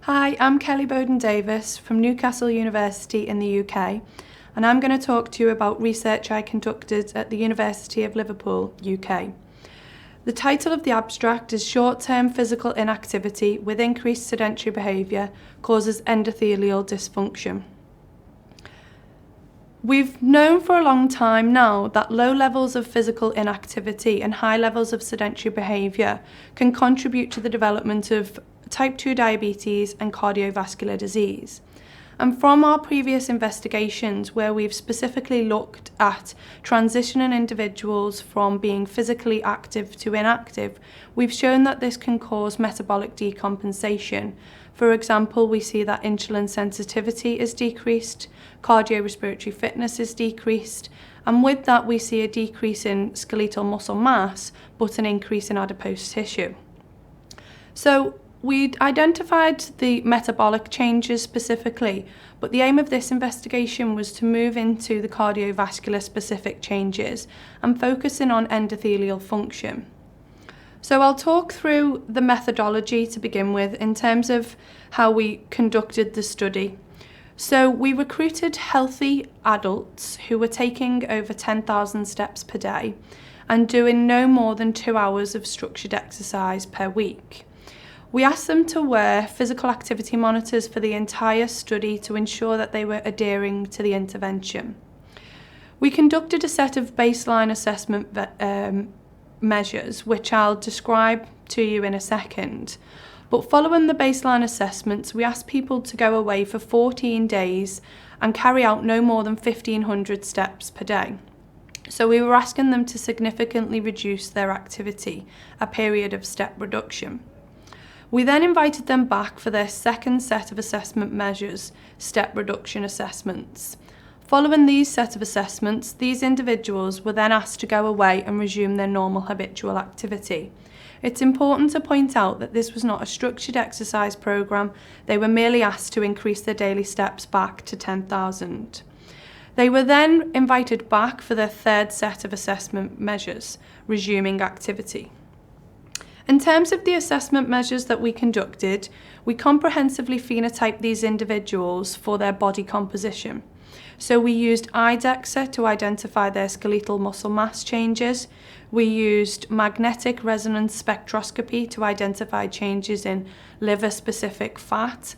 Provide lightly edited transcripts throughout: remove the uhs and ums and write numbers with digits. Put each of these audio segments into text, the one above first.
Hi, I'm Kelly Bowden Davies from Newcastle University in the UK, and I'm going to talk to you about research I conducted at the University of Liverpool, UK. The title of the abstract is Short-Term Physical Inactivity with Increased Sedentary Behaviour Causes Endothelial Dysfunction. We've known for a long time now that low levels of physical inactivity and high levels of sedentary behaviour can contribute to the development of type 2 diabetes and cardiovascular disease. And from our previous investigations, where we've specifically looked at transitioning individuals from being physically active to inactive, we've shown that this can cause metabolic decompensation. For example, we see that insulin sensitivity is decreased, cardiorespiratory fitness is decreased, and with that we see a decrease in skeletal muscle mass, but an increase in adipose tissue. So we'd identified the metabolic changes specifically, but the aim of this investigation was to move into the cardiovascular specific changes and focusing on endothelial function. So I'll talk through the methodology to begin with in terms of how we conducted the study. So we recruited healthy adults who were taking over 10,000 steps per day and doing no more than 2 hours of structured exercise per week. We asked them to wear physical activity monitors for the entire study to ensure that they were adhering to the intervention. We conducted a set of baseline assessment measures, which I'll describe to you in a second. But following the baseline assessments, we asked people to go away for 14 days and carry out no more than 1,500 steps per day. So we were asking them to significantly reduce their activity, a period of step reduction. We then invited them back for their second set of assessment measures, step reduction assessments. Following these set of assessments, these individuals were then asked to go away and resume their normal habitual activity. It's important to point out that this was not a structured exercise programme, they were merely asked to increase their daily steps back to 10,000. They were then invited back for their third set of assessment measures, resuming activity. In terms of the assessment measures that we conducted, we comprehensively phenotyped these individuals for their body composition. So we used IDEXA to identify their skeletal muscle mass changes. We used magnetic resonance spectroscopy to identify changes in liver-specific fat.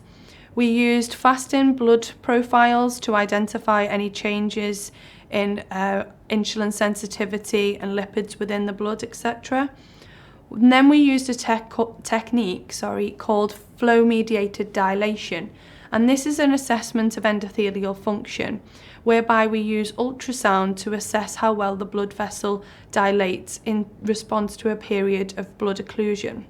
We used fasting blood profiles to identify any changes in insulin sensitivity and lipids within the blood, etc. And then we used a technique called flow-mediated dilation, and this is an assessment of endothelial function, whereby we use ultrasound to assess how well the blood vessel dilates in response to a period of blood occlusion.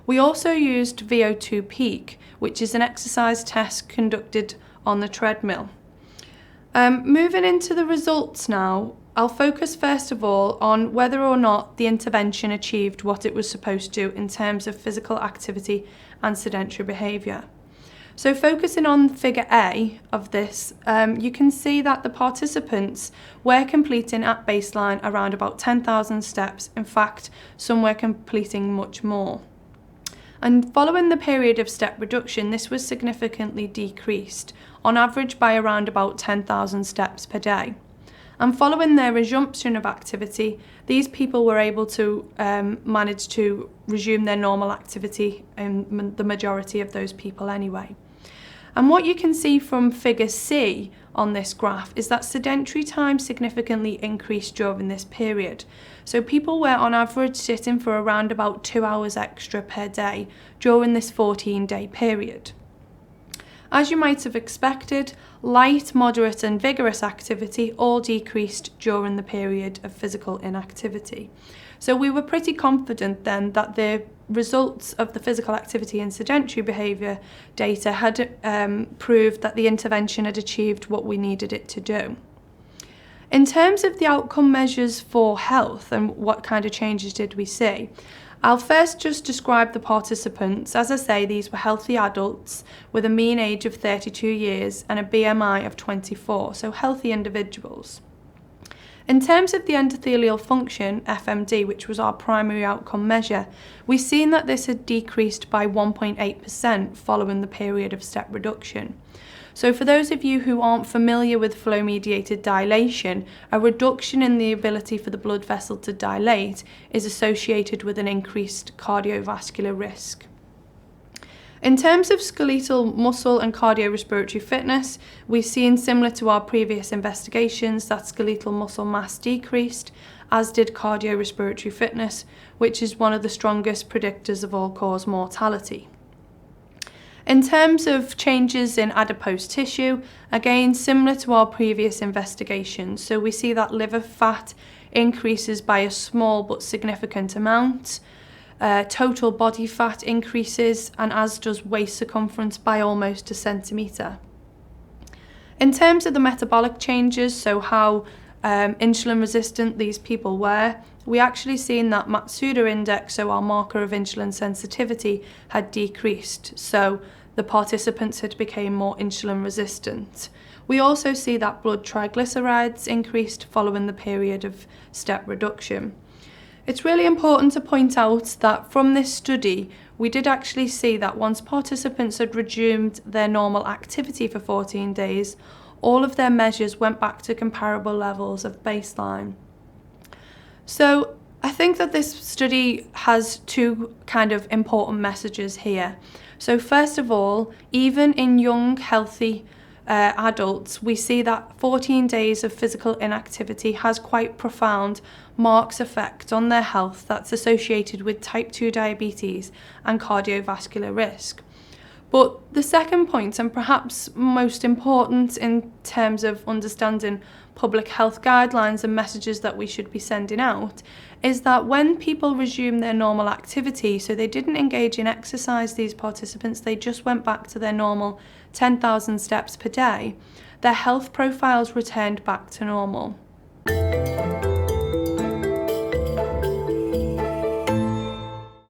We also used VO2 peak, which is an exercise test conducted on the treadmill. Moving into the results now, I'll focus first of all on whether or not the intervention achieved what it was supposed to in terms of physical activity and sedentary behaviour. So focusing on figure A of this, you can see that the participants were completing at baseline around about 10,000 steps. In fact, some were completing much more. And following the period of step reduction, this was significantly decreased, on average by around about 10,000 steps per day. And following their resumption of activity, these people were able to manage to resume their normal activity, in the majority of those people anyway. And what you can see from figure C on this graph is that sedentary time significantly increased during this period. So people were on average sitting for around about 2 hours extra per day during this 14-day period. As you might have expected, light, moderate and vigorous activity all decreased during the period of physical inactivity. So we were pretty confident then that the results of the physical activity and sedentary behaviour data had proved that the intervention had achieved what we needed it to do. In terms of the outcome measures for health and what kind of changes did we see, I'll first just describe the participants. As I say, these were healthy adults with a mean age of 32 years and a BMI of 24, so healthy individuals. In terms of the endothelial function, FMD, which was our primary outcome measure, we've seen that this had decreased by 1.8% following the period of step reduction. So for those of you who aren't familiar with flow-mediated dilation, a reduction in the ability for the blood vessel to dilate is associated with an increased cardiovascular risk. In terms of skeletal muscle and cardiorespiratory fitness, we've seen, similar to our previous investigations, that skeletal muscle mass decreased, as did cardiorespiratory fitness, which is one of the strongest predictors of all-cause mortality. In terms of changes in adipose tissue, again, similar to our previous investigations, so we see that liver fat increases by a small but significant amount. Total body fat increases, and as does waist circumference by almost a centimetre. In terms of the metabolic changes, so how insulin resistant these people were, we actually seen that Matsuda index, so our marker of insulin sensitivity, had decreased. So the participants had become more insulin resistant. We also see that blood triglycerides increased following the period of step reduction. It's really important to point out that from this study, we did actually see that once participants had resumed their normal activity for 14 days, all of their measures went back to comparable levels of baseline. So I think that this study has two kind of important messages here. So first of all, even in young, healthy adults, we see that 14 days of physical inactivity has quite profound marks effect on their health that's associated with type 2 diabetes and cardiovascular risk. But the second point, and perhaps most important in terms of understanding public health guidelines and messages that we should be sending out, is that when people resume their normal activity, so they didn't engage in exercise, these participants, they just went back to their normal 10,000 steps per day, their health profiles returned back to normal.